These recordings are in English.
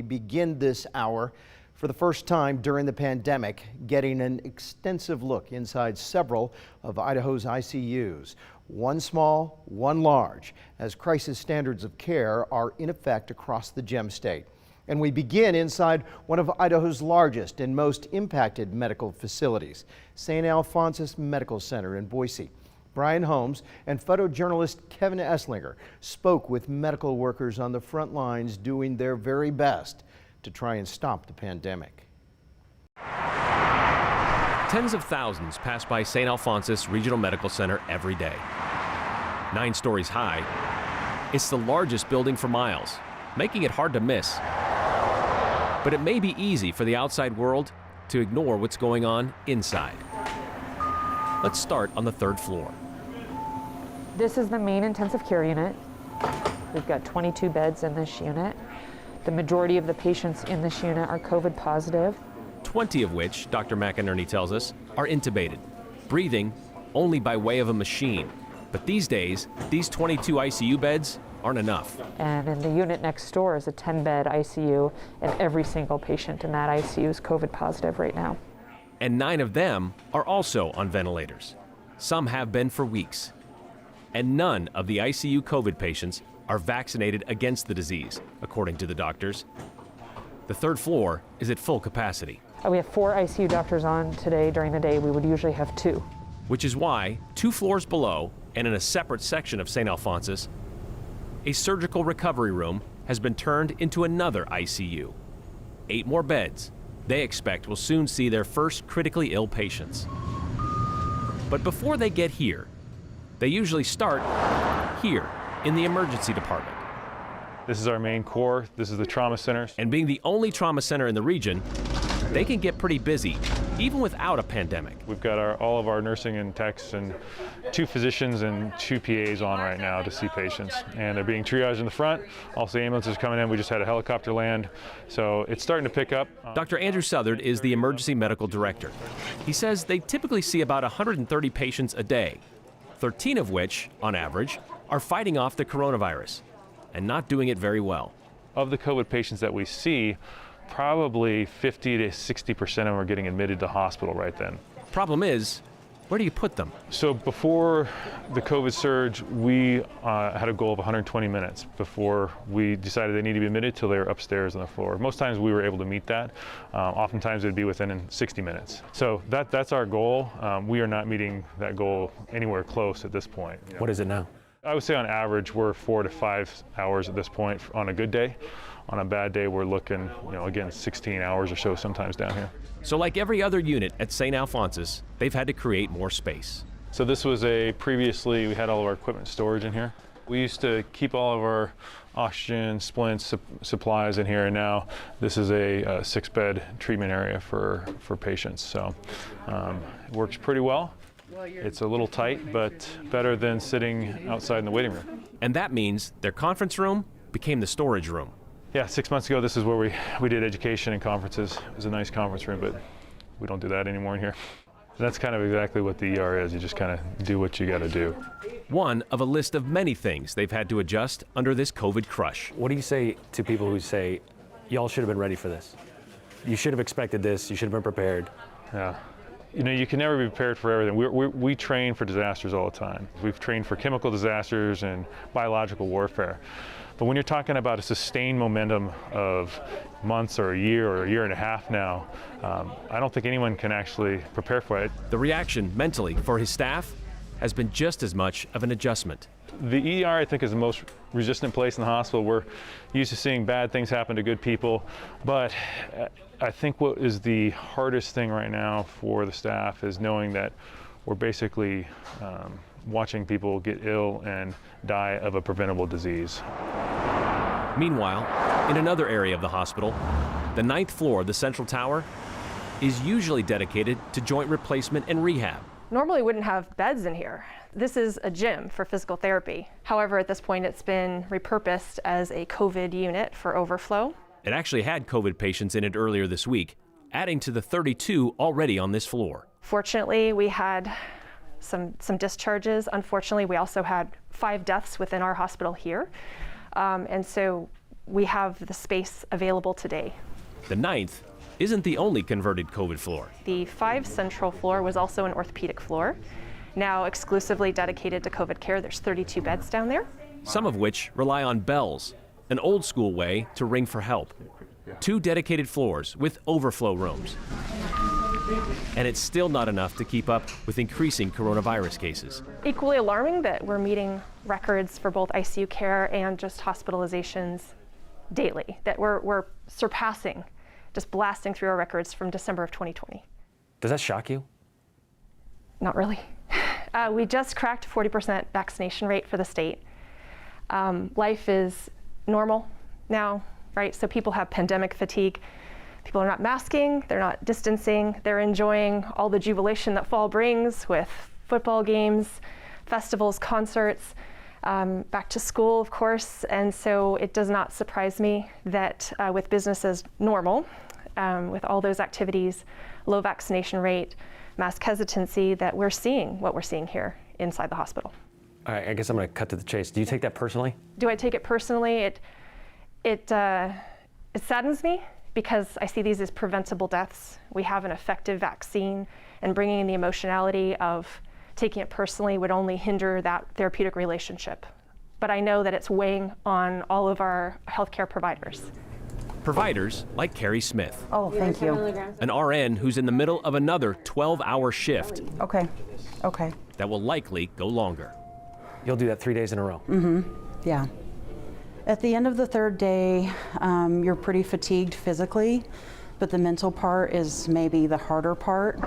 We begin this hour for the first time during the pandemic, getting an extensive look inside several of Idaho's ICUs. One small, one large, as crisis standards of care are in effect across the Gem State. And we begin inside one of Idaho's largest and most impacted medical facilities, Saint Alphonsus Medical Center in Boise. Brian Holmes and photojournalist Kevin Eslinger spoke with medical workers on the front lines doing their very best to try and stop the pandemic. Tens of thousands pass by Saint Alphonsus Regional Medical Center every day. 9 stories high, it's the largest building for miles, making it hard to miss. But it may be easy for the outside world to ignore what's going on inside. Let's start on the 3rd floor. This is the main intensive care unit. We've got 22 beds in this unit. The majority of the patients in this unit are COVID positive. 20 of which, Dr. McInerney tells us, are intubated, breathing only by way of a machine. But these days, these 22 ICU beds aren't enough. And in the unit next door is a 10-bed ICU, and every single patient in that ICU is COVID positive right now. And 9 of them are also on ventilators. Some have been for weeks. And none of the ICU COVID patients are vaccinated against the disease, according to the doctors. The 3rd floor is at full capacity. We have 4 ICU doctors on today during the day. We would usually have 2. Which is why 2 floors below and in a separate section of Saint Alphonsus, a surgical recovery room has been turned into another ICU. 8 more beds they expect will soon see their first critically ill patients. But before they get here, they usually start here in the emergency department. This is our main core. This is the trauma center. And being the only trauma center in the region, they can get pretty busy, even without a pandemic. We've got all of our nursing and techs and 2 physicians and 2 PAs on right now to see patients. And they're being triaged in the front. Also, the ambulances coming in. We just had a helicopter land. So it's starting to pick up. Dr. Andrew Southard is the emergency medical director. He says they typically see about 130 patients a day, 13 of which, on average, are fighting off the coronavirus and not doing it very well. Of the COVID patients that we see, probably 50 to 60% of them are getting admitted to hospital right then. Problem is, where do you put them? So before the COVID surge, we had a goal of 120 minutes before we decided they need to be admitted till they were upstairs on the floor. Most times we were able to meet that. Oftentimes it would be within 60 minutes. So that's our goal. We are not meeting that goal anywhere close at this point. What is it now? I would say on average we're 4 to 5 hours at this point on a good day. On a bad day, we're looking, again, 16 hours or so sometimes down here. So like every other unit at Saint Alphonsus, they've had to create more space. So this was previously we had all of our equipment storage in here. We used to keep all of our oxygen, splints, supplies in here, and now this is a 6-bed treatment area for patients. So it works pretty well. It's a little tight, but better than sitting outside in the waiting room. And that means their conference room became the storage room. Yeah, 6 months ago, this is where we did education and conferences. It was a nice conference room, but we don't do that anymore in here. That's kind of exactly what the ER is. You just kind of do what you got to do. One of a list of many things they've had to adjust under this COVID crush. What do you say to people who say, y'all should have been ready for this? You should have expected this. You should have been prepared. Yeah. You can never be prepared for everything. We train for disasters all the time. We've trained for chemical disasters and biological warfare. But when you're talking about a sustained momentum of months or a year and a half now, I don't think anyone can actually prepare for it. The reaction mentally for his staff has been just as much of an adjustment. The ER, I think, is the most resistant place in the hospital. We're used to seeing bad things happen to good people, but I think what is the hardest thing right now for the staff is knowing that we're basically watching people get ill and die of a preventable disease. Meanwhile, in another area of the hospital, the 9th floor of the central tower is usually dedicated to joint replacement and rehab. Normally we wouldn't have beds in here. This is a gym for physical therapy. However, at this point it's been repurposed as a COVID unit for overflow. It actually had COVID patients in it earlier this week, adding to the 32 already on this floor. Fortunately, we had some discharges. Unfortunately, we also had 5 deaths within our hospital here. And so we have the space available today. The 9th isn't the only converted COVID floor. The 5 central floor was also an orthopedic floor, now exclusively dedicated to COVID care. There's 32 beds down there. Some of which rely on bells, an old school way to ring for help. 2 dedicated floors with overflow rooms. And it's still not enough to keep up with increasing coronavirus cases. Equally alarming that we're meeting records for both ICU care and just hospitalizations daily, that we're surpassing, just blasting through our records from December of 2020. Does that shock you? Not really. We just cracked 40% vaccination rate for the state. Life is normal now, right? So people have pandemic fatigue. People are not masking, they're not distancing, they're enjoying all the jubilation that fall brings with football games, festivals, concerts, back to school, of course. And so it does not surprise me that with business as normal, with all those activities, low vaccination rate, mask hesitancy, that we're seeing what we're seeing here inside the hospital. All right, I guess I'm going to cut to the chase. Do you take that personally? Do I take it personally? It saddens me, because I see these as preventable deaths. We have an effective vaccine, and bringing in the emotionality of taking it personally would only hinder that therapeutic relationship. But I know that it's weighing on all of our healthcare providers. Providers like Carrie Smith, Oh, thank you. an RN who's in the middle of another 12-hour shift Okay, okay, that will likely go longer. You'll do that 3 days in a row. yeah. At the end of the 3rd day, you're pretty fatigued physically, but the mental part is maybe the harder part,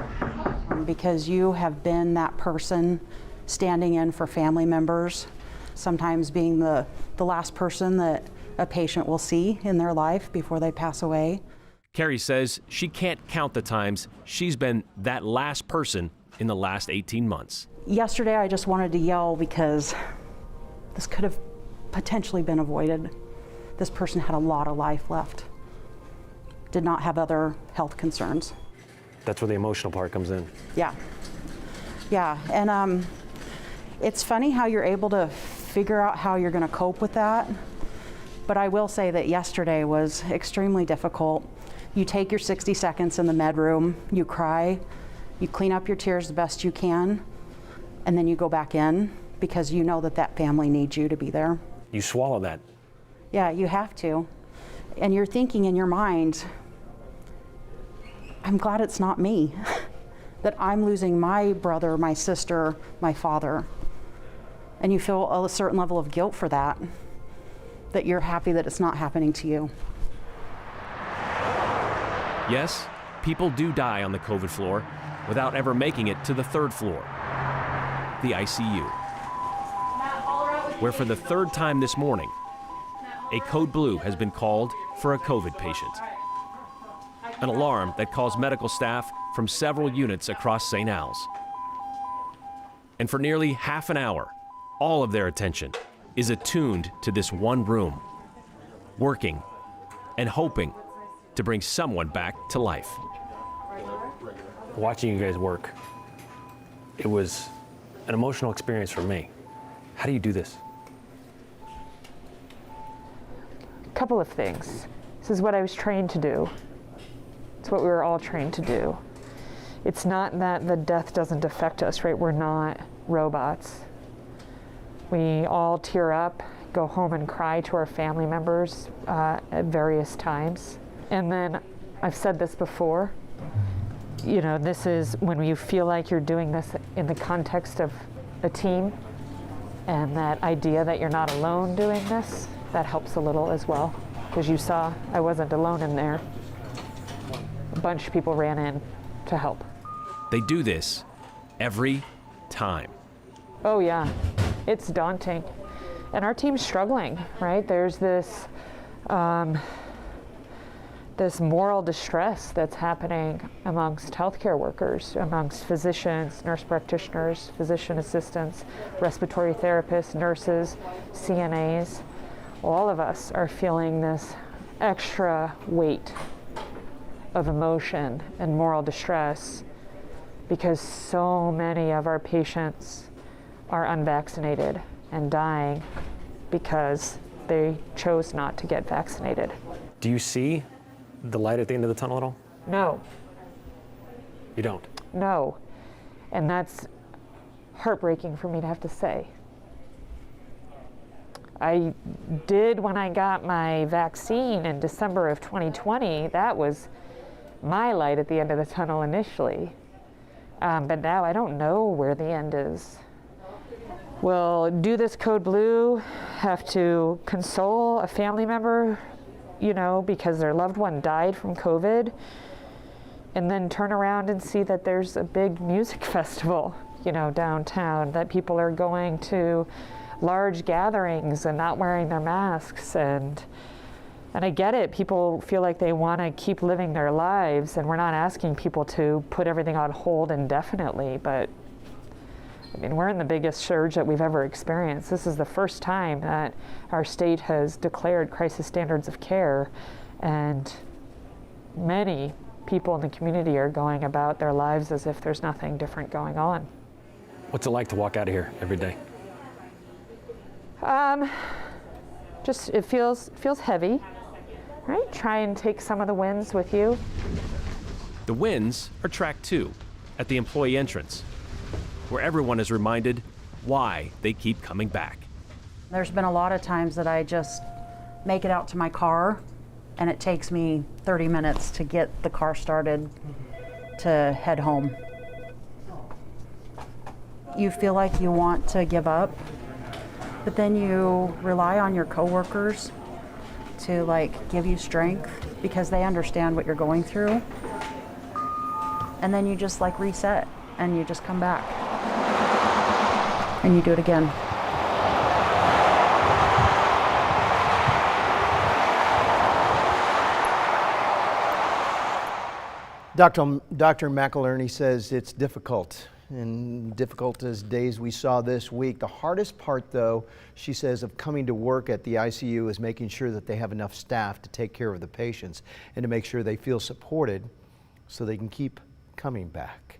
because you have been that person standing in for family members, sometimes being the last person that a patient will see in their life before they pass away. Carrie says she can't count the times she's been that last person in the last 18 months. Yesterday, I just wanted to yell because this could have potentially been avoided. This person had a lot of life left, did not have other health concerns. That's where the emotional part comes in. Yeah, yeah, and it's funny how you're able to figure out how you're gonna cope with that, but I will say that yesterday was extremely difficult. You take your 60 seconds in the med room, you cry, you clean up your tears the best you can, and then you go back in because you know that that family needs you to be there. You swallow that. Yeah, you have to. And you're thinking in your mind, I'm glad it's not me, that I'm losing my brother, my sister, my father. And you feel a certain level of guilt for that, that you're happy that it's not happening to you. Yes, people do die on the COVID floor without ever making it to the 3rd floor, the ICU, where for the 3rd time this morning, a code blue has been called for a COVID patient. An alarm that calls medical staff from several units across St. Al's. And for nearly half an hour, all of their attention is attuned to this one room, working and hoping to bring someone back to life. Watching you guys work, it was an emotional experience for me. How do you do this? A couple of things. This is what I was trained to do. It's what we were all trained to do. It's not that the death doesn't affect us, right? We're not robots. We all tear up, go home and cry to our family members at various times. And then, I've said this before, you know, this is when you feel like you're doing this in the context of a team, and that idea that you're not alone doing this, that helps a little as well. Because you saw I wasn't alone in there. A bunch of people ran in to help. They do this every time. Oh yeah, it's daunting. And our team's struggling, right? There's this this moral distress that's happening amongst healthcare workers, amongst physicians, nurse practitioners, physician assistants, respiratory therapists, nurses, CNAs. All of us are feeling this extra weight of emotion and moral distress because so many of our patients are unvaccinated and dying because they chose not to get vaccinated. Do you see the light at the end of the tunnel at all? No, You don't. no. And that's heartbreaking for me to have to say. I did when I got my vaccine in December of 2020. That was my light at the end of the tunnel initially. But now I don't know where the end is. Will Do This Code Blue have to console a family member, you know, because their loved one died from COVID, and then turn around and see that there's a big music festival, you know, downtown, that people are going to large gatherings and not wearing their masks, and I get it, people feel like they want to keep living their lives, and we're not asking people to put everything on hold indefinitely, but I mean, we're in the biggest surge that we've ever experienced. This is the first time that our state has declared crisis standards of care, and many people in the community are going about their lives as if there's nothing different going on. What's it like to walk out of here every day? Just it feels heavy, right? Try and take some of the wins with you. The wins are tracked too, at the employee entrance, where everyone is reminded why they keep coming back. There's been a lot of times that I just make it out to my car and it takes me 30 minutes to get the car started to head home. You feel like you want to give up, but then you rely on your coworkers to like give you strength because they understand what you're going through. And then you just like reset and you just come back and you do it again. Dr. McIlerney says it's difficult, and difficult as days we saw this week. The hardest part, though, she says, of coming to work at the ICU is making sure that they have enough staff to take care of the patients and to make sure they feel supported so they can keep coming back.